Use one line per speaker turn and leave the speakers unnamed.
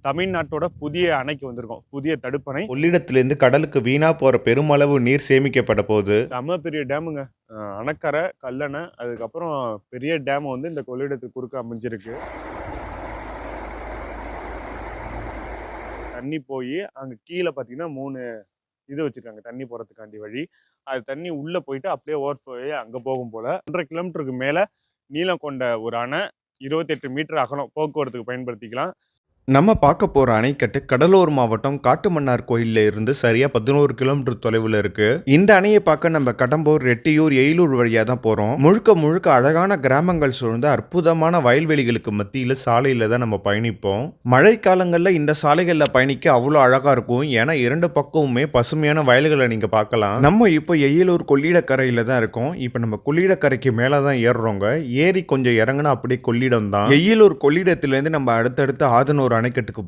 தமிழ்நாட்டோட புதிய அணைக்கு வந்திருக்கோம். புதிய தடுப்பணை.
கொள்ளிடத்திலிருந்து கடலுக்கு வீணா போற பெருமளவு நீர் சேமிக்கப்பட போகுது.
செம பெரிய டேமுங்க. அணைக்கரை, கல்லணை, அதுக்கப்புறம் பெரிய டேம் வந்து இந்த கொள்ளிடத்துக்கு குறுக்க அமைஞ்சிருக்கு. தண்ணி போய் அங்க கீழ பார்த்தீங்கன்னா 3 இது வச்சிருக்காங்க. தண்ணி போறதுக்காண்டி வழி. அது தண்ணி உள்ள போயிட்டு அப்படியே ஓவர்ஃப்ளோ ஆயி அங்க போகும் போல. 1.5 கிலோமீட்டருக்கு மேல நீளம் கொண்ட ஒரு அணை. 28 மீட்டர் அகலம். போக்குவரத்துக்கு பயன்படுத்திக்கலாம்.
நம்ம பார்க்க போற அணைக்கட்டு கடலூர் மாவட்டம் காட்டுமன்னார் கோயில்ல இருந்து சரியா 11 கிலோமீட்டர் தொலைவில் இருக்கு. இந்த அணையை பார்க்க நம்ம கடம்பூர், ரெட்டியூர், எயிலூர் வழியா தான் போறோம். முழுக்க முழுக்க அழகான கிராமங்கள் சூழ்ந்த அற்புதமான வயல்வெளிகளுக்கு மத்தியில சாலையில தான் நம்ம பயணிப்போம். மழை காலங்கள்ல இந்த சாலைகள்ல பயணிக்க அவ்வளோ அழகா இருக்கும். ஏன்னா 2 பக்கமுமே பசுமையான வயல்களை நீங்க பார்க்கலாம். நம்ம இப்போ எயிலூர் கொள்ளிடக்கரையில தான் இருக்கோம். இப்போ நம்ம கொள்ளிடக்கரைக்கு மேல தான் ஏறுறோங்க. ஏறி கொஞ்சம் இறங்குனா அப்படியே கொள்ளிடம் தான். எயிலூர் கொள்ளிடத்திலிருந்து நம்ம அடுத்தடுத்து ஆதனூர் அணைக்கட்டுக்கு